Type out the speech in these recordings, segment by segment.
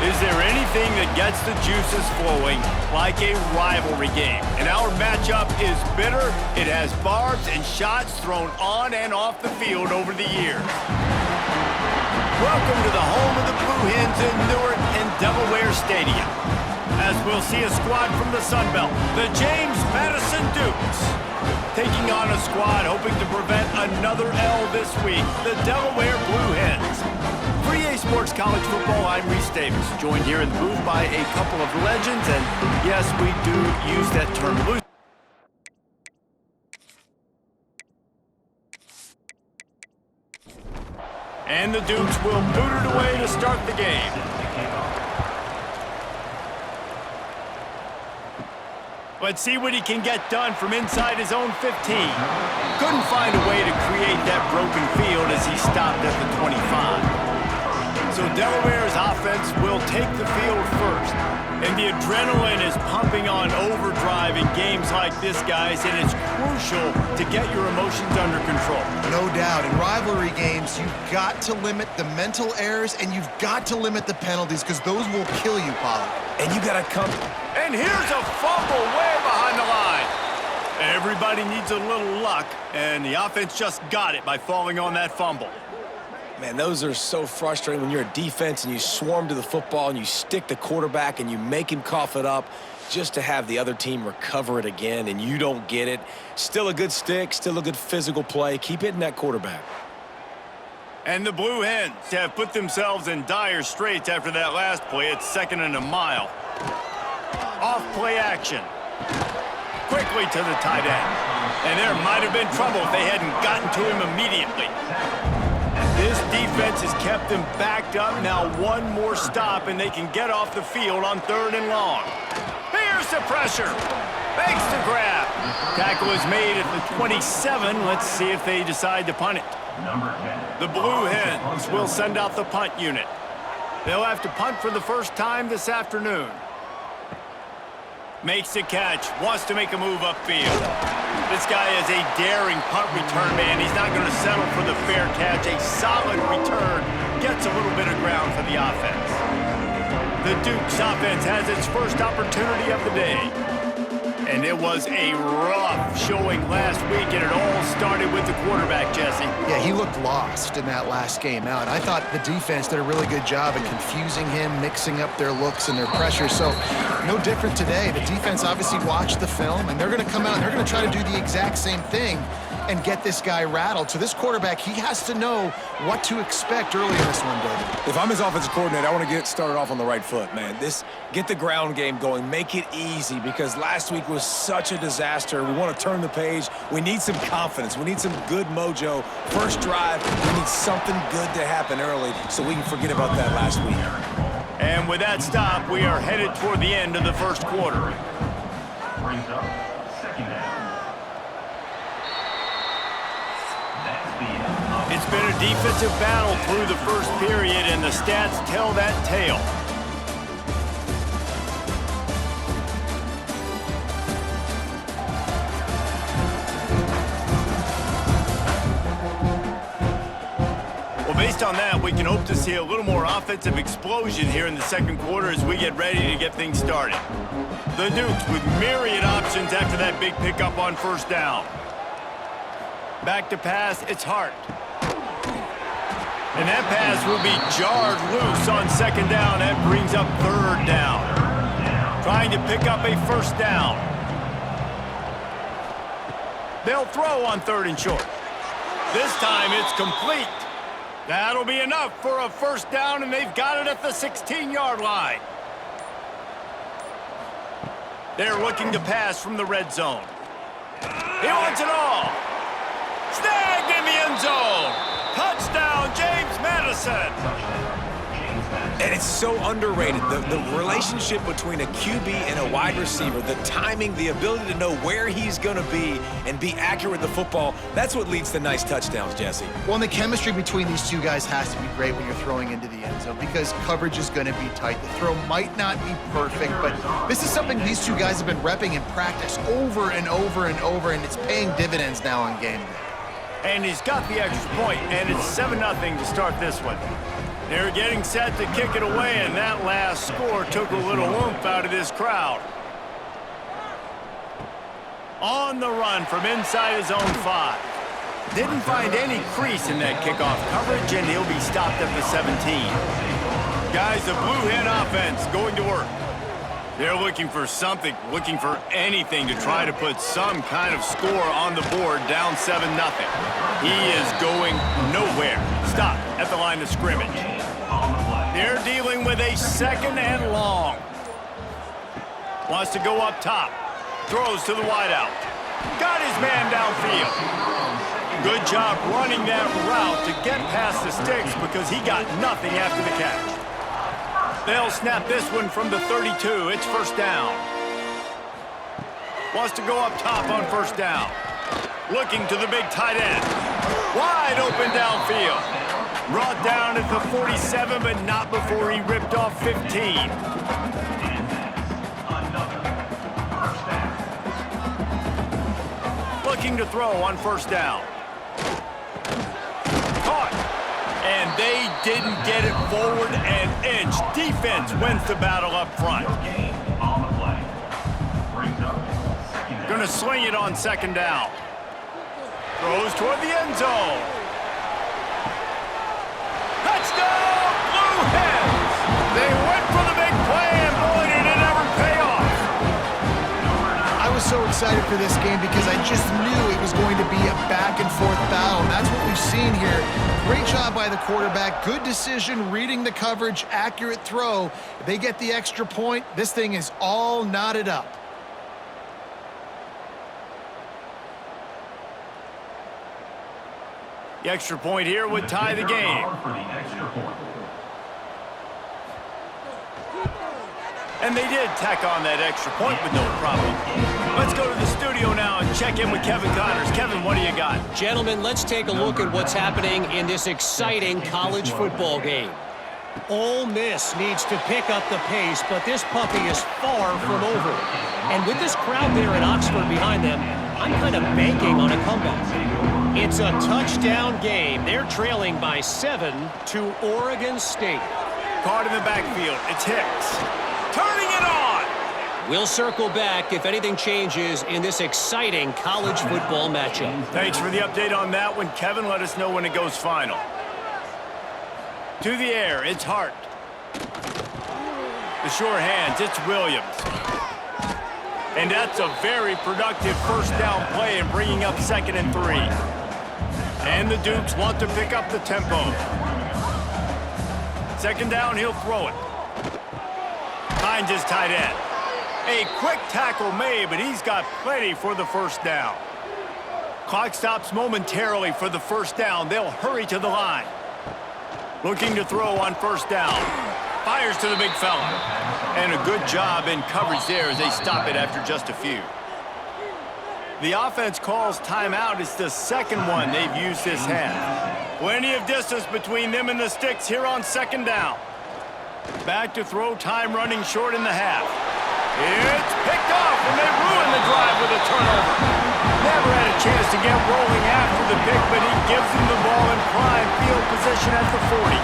Is there anything that gets the juices flowing like a rivalry game? And our matchup is bitter. It has barbs and shots thrown on and off the field over the years. Welcome to the home of the Blue Hens in Newark and Delaware Stadium. As we'll see a squad from the Sun Belt, the James Madison Dukes. Taking on a squad hoping to prevent another L this week, the Delaware Blue Hens. For EA Sports College Football, I'm Reese Davis, joined here in the booth by a couple of legends, and yes, we do use that term loosely. And the Dukes will boot it away to start the game. Let's see what he can get done from inside his own 15. Couldn't find a way to create that broken field as he stopped at the 25. So Delaware's offense will take the field first. And the adrenaline is pumping on overdrive in games like this, guys, and it's crucial to get your emotions under control. No doubt. In rivalry games, you've got to limit the mental errors and you've got to limit the penalties because those will kill you, Pollard. And you got to come. And here's a fumble way behind the line. Everybody needs a little luck, and the offense just got it by falling on that fumble. Man, those are so frustrating when you're a defense and you swarm to the football and you stick the quarterback and you make him cough it up just to have the other team recover it again and you don't get it. Still a good stick, still a good physical play. Keep hitting that quarterback. And the Blue Hens have put themselves in dire straits after that last play. It's 2nd and a mile. Off play action. Quickly to the tight end. And there might have been trouble if they hadn't gotten to him immediately. This defense has kept them backed up. Now one more stop and they can get off the field on 3rd and long. Here's the pressure. Makes the grab. Tackle is made at the 27. Let's see if they decide to punt it. The Blue Hens will send out the punt unit. They'll have to punt for the first time this afternoon. Makes the catch, wants to make a move upfield. This guy is a daring punt return man. He's not going to settle for the fair catch. A solid return gets a little bit of ground for the offense. The Dukes offense has its first opportunity of the day. And it was a rough showing last week, and it all started with the quarterback, Jesse. Yeah, he looked lost in that last game out. I thought the defense did a really good job at confusing him, mixing up their looks and their pressure. So no different today. The defense obviously watched the film, and they're going to come out and they're going to try to do the exact same thing and get this guy rattled. So this quarterback, he has to know what to expect early in this one, David. If I'm his offensive coordinator, I want to get started off on the right foot, man. Get the ground game going. Make it easy because last week was such a disaster. We want to turn the page. We need some confidence. We need some good mojo. First drive, we need something good to happen early so we can forget about that last week. And with that stop, we are headed toward the end of the first quarter. Brings up 2nd down. It's been a defensive battle through the first period, and the stats tell that tale. Well, based on that, we can hope to see a little more offensive explosion here in the second quarter as we get ready to get things started. The Dukes with myriad options after that big pickup on 1st down. Back to pass, it's Hart. And that pass will be jarred loose on 2nd down. That brings up 3rd down. Trying to pick up a 1st down. They'll throw on 3rd and short. This time it's complete. That'll be enough for a 1st down, and they've got it at the 16-yard line. They're looking to pass from the red zone. He wants it all. Snagged in the end zone. Touchdown, James Madison. And it's so underrated, the relationship between a QB and a wide receiver, the timing, the ability to know where he's going to be and be accurate with the football, that's what leads to nice touchdowns, Jesse. Well, and the chemistry between these two guys has to be great when you're throwing into the end zone because coverage is going to be tight. The throw might not be perfect, but this is something these two guys have been repping in practice over and over and over, and it's paying dividends now on game day. And he's got the extra point, and it's 7-0 to start this one. They're getting set to kick it away, and that last score took a little oomph out of this crowd. On the run from inside his own 5. Didn't find any crease in that kickoff coverage, and he'll be stopped at the 17. Guys, the Blue Hen offense going to work. They're looking for something, looking for anything to try to put some kind of score on the board, down 7-0. He is going nowhere. Stop at the line of scrimmage. They're dealing with a 2nd and long. Wants to go up top. Throws to the wideout. Got his man downfield. Good job running that route to get past the sticks because he got nothing after the catch. They'll snap this one from the 32. It's first down. Wants to go up top on first down. Looking to the big tight end. Wide open downfield. Brought down at the 47, but not before he ripped off 15. Looking to throw on first down. Caught. And they didn't get it forward an inch. Defense wins the battle up front. Gonna sling it on 2nd down. Throws toward the end zone. Touchdown, Blue Hens! They went for the big play, and boy, did it ever pay off. I was so excited for this game because I just knew it was going to be a back-and-forth battle. That's what we've seen here. Great job by the quarterback. Good decision, reading the coverage, accurate throw. If they get the extra point, this thing is all knotted up. The extra point here would tie the game. And they did tack on that extra point with no problem. Let's go to the studio now and check in with Kevin Connors. Kevin, what do you got? Gentlemen, let's take a look at what's happening in this exciting college football game. Ole Miss needs to pick up the pace, but this puppy is far from over. And with this crowd there in Oxford behind them, I'm kind of banking on a comeback. It's a touchdown game. They're trailing by 7 to Oregon State. Caught in the backfield. It's Hicks. Turning it on! We'll circle back if anything changes in this exciting college football matchup. Thanks for the update on that one, Kevin. Let us know when it goes final. To the air, it's Hart. The sure hands, it's Williams. And that's a very productive first down play in bringing up 2nd and 3. And the Dukes want to pick up the tempo. 2nd down, he'll throw it. Finds his tight end. A quick tackle made, but he's got plenty for the first down. Clock stops momentarily for the first down. They'll hurry to the line. Looking to throw on first down. Fires to the big fella. And a good job in coverage there as they stop it after just a few. The offense calls timeout. It's the second one they've used this half. Plenty of distance between them and the sticks here on 2nd down. Back to throw, time running short in the half. It's picked off, and they ruin the drive with a turnover. Never had a chance to get rolling after the pick, but he gives them the ball in prime field position at the 40.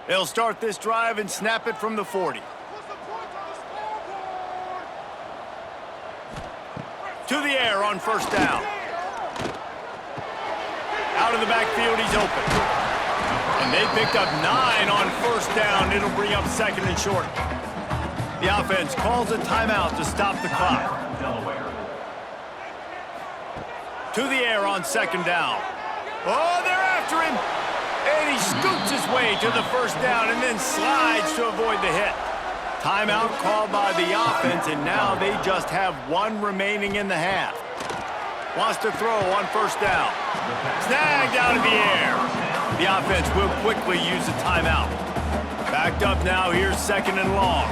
They'll start this drive and snap it from the 40. To the air on first down. Out of the backfield, he's open. And they picked up 9 on first down. It'll bring up 2nd and short. The offense calls a timeout to stop the clock. Delaware. To the air on 2nd down. Oh, they're after him. And he scoots his way to the first down and then slides to avoid the hit. Timeout called by the offense, and now they just have 1 remaining in the half. Wants to throw on first down. Snagged out of the air. The offense will quickly use the timeout. Backed up now, here's 2nd and long.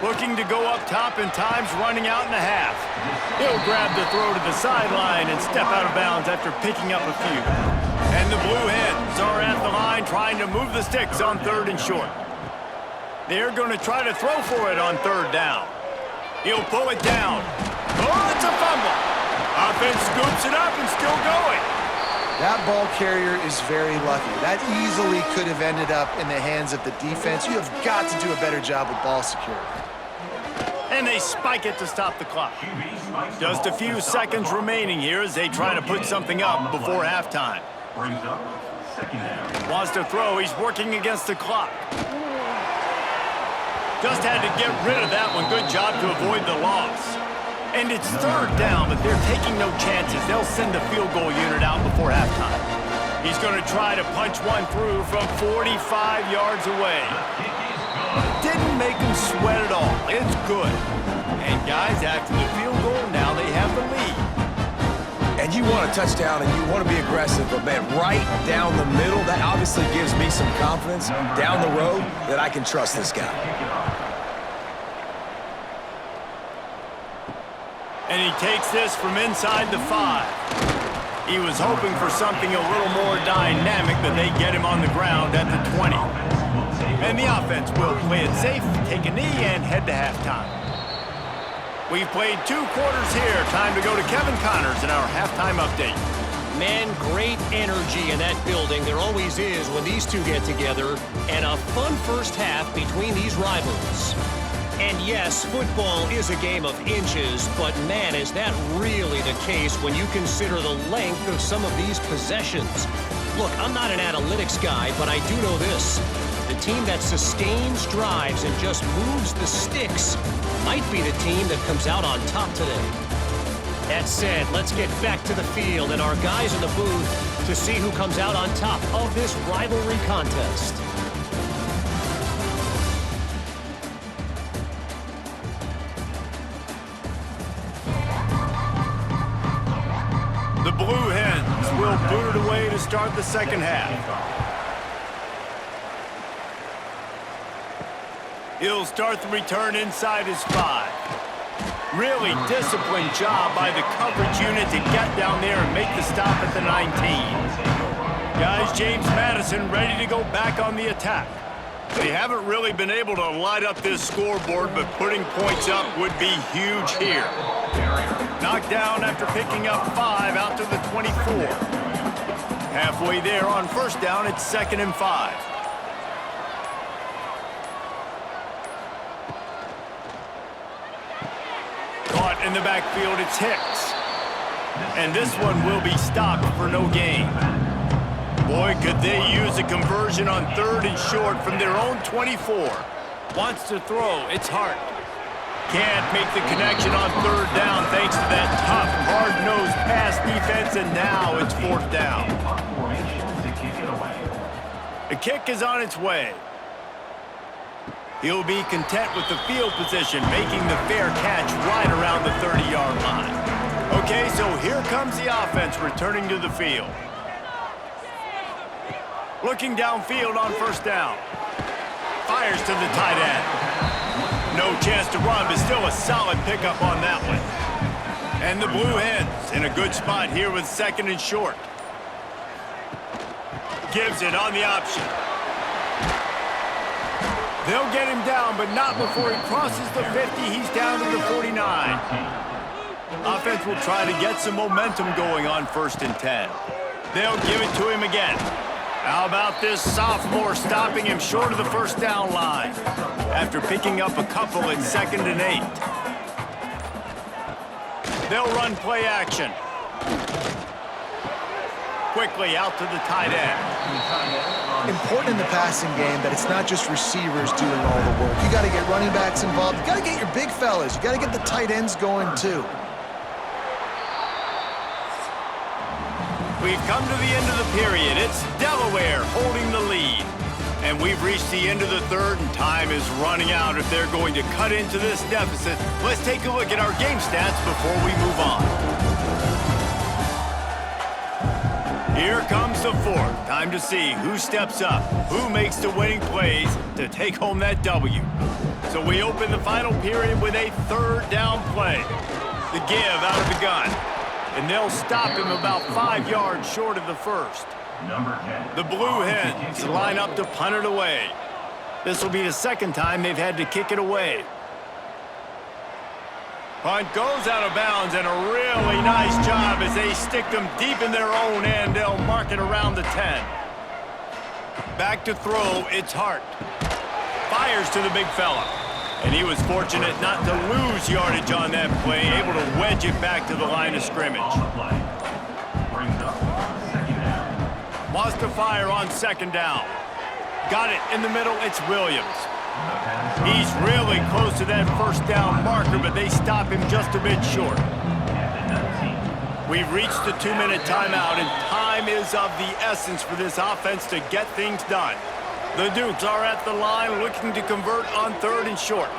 Looking to go up top in times running out in the half. He'll grab the throw to the sideline and step out of bounds after picking up a few. And the Blue Hens are at the line trying to move the sticks on 3rd and short. They're going to try to throw for it on 3rd down. He'll pull it down. Oh, it's a fumble. Offense scoops it up and still going. That ball carrier is very lucky. That easily could have ended up in the hands of the defense. You have got to do a better job with ball security. And they spike it to stop the clock. Just a few seconds remaining here as they try to put something up before halftime. Brings up 2nd down. Wants to throw. He's working against the clock. Just had to get rid of that one. Good job to avoid the loss. And it's 3rd down, but they're taking no chances. They'll send the field goal unit out before halftime. He's going to try to punch one through from 45 yards away. Didn't make him sweat at all. It's good. And guys, after the field goal, now they have the lead. And you want a touchdown and you want to be aggressive, but man, right down the middle, that obviously gives me some confidence down the road that I can trust this guy. And he takes this from inside the 5. He was hoping for something a little more dynamic, but they get him on the ground at the 20. And the offense will play it safe, take a knee, and head to halftime. We've played 2 quarters here. Time to go to Kevin Connors in our halftime update. Man, great energy in that building. There always is when these two get together. And a fun first half between these rivals. And yes, football is a game of inches, but man, is that really the case when you consider the length of some of these possessions. Look, I'm not an analytics guy, but I do know this. The team that sustains drives and just moves the sticks might be the team that comes out on top today. That said, let's get back to the field and our guys in the booth to see who comes out on top of this rivalry contest. The Blue Hens will boot it away to start the second half. He'll start the return inside his 5. Really disciplined job by the coverage unit to get down there and make the stop at the 19. Guys, James Madison ready to go back on the attack. They haven't really been able to light up this scoreboard, but putting points up would be huge here. Knocked down after picking up 5 out to the 24. Halfway there on 1st down, it's 2nd and 5. Caught in the backfield, it's Hicks. And this one will be stopped for no gain. Boy, could they use a conversion on 3rd and short from their own 24. Wants to throw, it's Hart. Can't make the connection on 3rd down thanks to that tough, hard-nosed pass defense, and now it's 4th down. The kick is on its way. He'll be content with the field position, making the fair catch right around the 30-yard line. Okay, so here comes the offense returning to the field. Looking downfield on 1st down. Fires to the tight end. No chance to run, but still a solid pickup on that one. And the Blue Hens in a good spot here with 2nd and short. Gives it on the option. They'll get him down, but not before he crosses the 50. He's down to the 49. Offense will try to get some momentum going on 1st and 10. They'll give it to him again. How about this sophomore stopping him short of the 1st down line after picking up a couple at 2nd and 8. They'll run play action. Quickly out to the tight end. Important in the passing game that it's not just receivers doing all the work. You got to get running backs involved. You got to get your big fellas. You got to get the tight ends going too. We've come to the end of the period. It's Delaware holding the lead. And we've reached the end of the 3rd, and time is running out if they're going to cut into this deficit. Let's take a look at our game stats before we move on. Here comes the 4th. Time to see who steps up, who makes the winning plays to take home that W. So we open the final period with a third down play. The give out of the gun. And they'll stop him about 5 yards short of the first. Number 10. The Blue Hens line up to punt it away. This will be the second time they've had to kick it away. Punt goes out of bounds, and a really nice job as they stick them deep in their own end. They'll mark it around the 10. Back to throw, it's Hart. Fires to the big fella. And he was fortunate not to lose yardage on that play, able to wedge it back to the line of scrimmage. On the play. Brings up second down. Wants to fire on second down. Got it in the middle, it's Williams. He's really close to that first down marker, but they stop him just a bit short. We've reached the 2-minute timeout, and time is of the essence for this offense to get things done. The Dukes are at the line looking to convert on 3rd and short.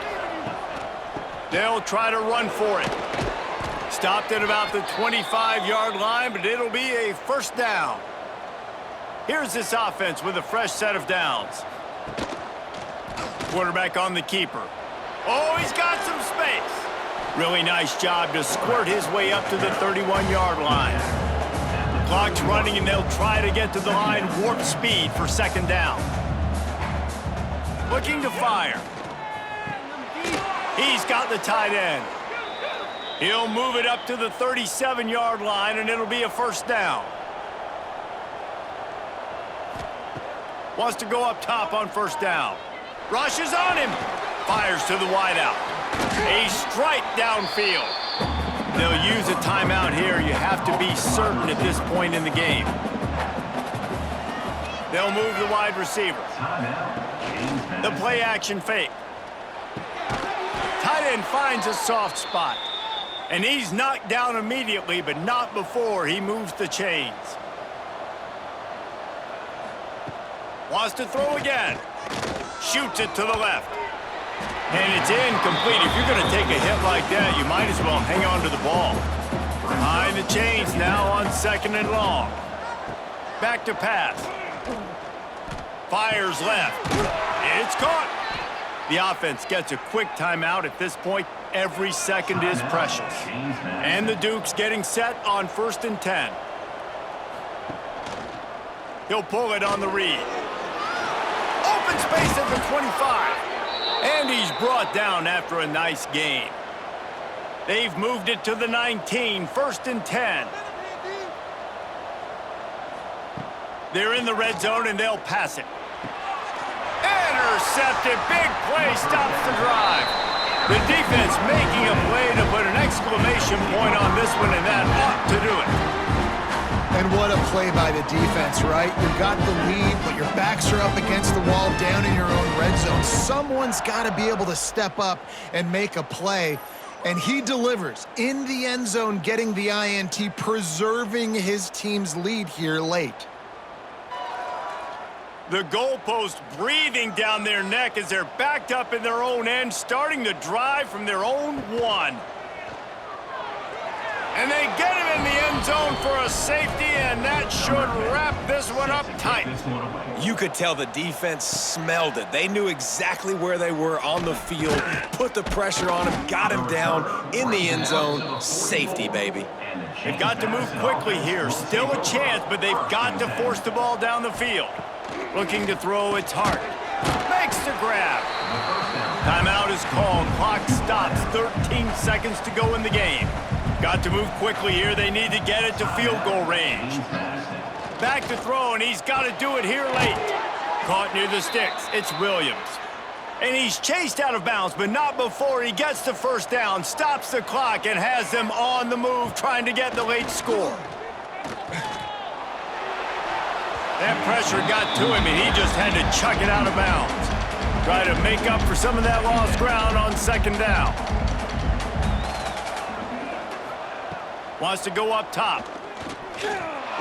They'll try to run for it. Stopped at about the 25-yard line, but it'll be a first down. Here's this offense with a fresh set of downs. Quarterback on the keeper. Oh, he's got some space. Really nice job to squirt his way up to the 31-yard line. Clock's running, and they'll try to get to the line warp speed for second down. Looking to fire. He's got the tight end. He'll move it up to the 37-yard line, and it'll be a first down. Wants to go up top on first down. Rushes on him. Fires to the wideout. A strike downfield. They'll use a timeout here. You have to be certain at this point in the game. They'll move the wide receiver. The play action fake. Tight end finds a soft spot. And he's knocked down immediately, but not before he moves the chains. Wants to throw again. Shoots it to the left. And it's incomplete. If you're going to take a hit like that, you might as well hang on to the ball. Behind the chains now on 2nd and long. Back to pass. Fires left. It's caught. The offense gets a quick timeout. At this point, every second is precious. And the Dukes getting set on 1st and 10. He'll pull it on the read. Open space at the 25. And he's brought down after a nice gain. They've moved it to the 19, 1st and 10. They're in the red zone, and they'll pass it. Intercepted. Big play stops the drive. The defense making a play to put an exclamation point on this one, and that ought to do it. And what a play by the defense, right? You've got the lead, but your backs are up against the wall down in your own red zone. Someone's got to be able to step up and make a play. And he delivers in the end zone, getting the INT, preserving his team's lead here late. The goalpost breathing down their neck as they're backed up in their own end, starting the drive from their own 1. And they get him in the end zone for a safety, and that should wrap this one up tight. You could tell the defense smelled it. They knew exactly where they were on the field, put the pressure on him, got him down in the end zone. Safety, baby. They've got to move quickly here. Still a chance, but they've got to force the ball down the field. Looking to throw, it's Hart. Makes the grab. Timeout is called. Clock stops. 13 seconds to go in the game. Got to move quickly here. They need to get it to field goal range. Back to throw, and he's got to do it here late. Caught near the sticks. It's Williams. And he's chased out of bounds, but not before he gets the first down, stops the clock, and has them on the move trying to get the late score. That pressure got to him, and he just had to chuck it out of bounds. Try to make up for some of that lost ground on second down. Wants to go up top.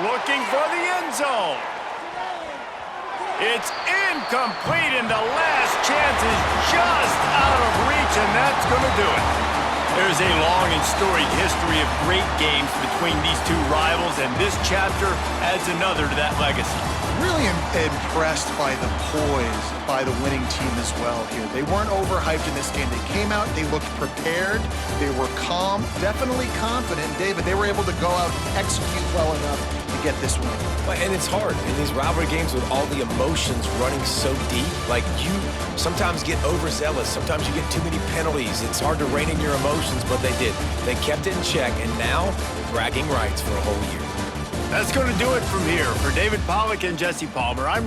Looking for the end zone. It's incomplete, and the last chance is just out of reach, and that's going to do it. There's a long and storied history of great games between these two rivals, and this chapter adds another to that legacy. Really impressed by the poise by the winning team as well here. They weren't overhyped in this game. They came out, they looked prepared, they were calm, definitely confident. David, they were able to go out and execute well enough to get this win. And it's hard in these rivalry games with all the emotions running so deep. Like, you sometimes get overzealous. Sometimes you get too many penalties. It's hard to rein in your emotions, but they did. They kept it in check, and now bragging rights for a whole year. That's going to do it from here. For David Pollack and Jesse Palmer, I'm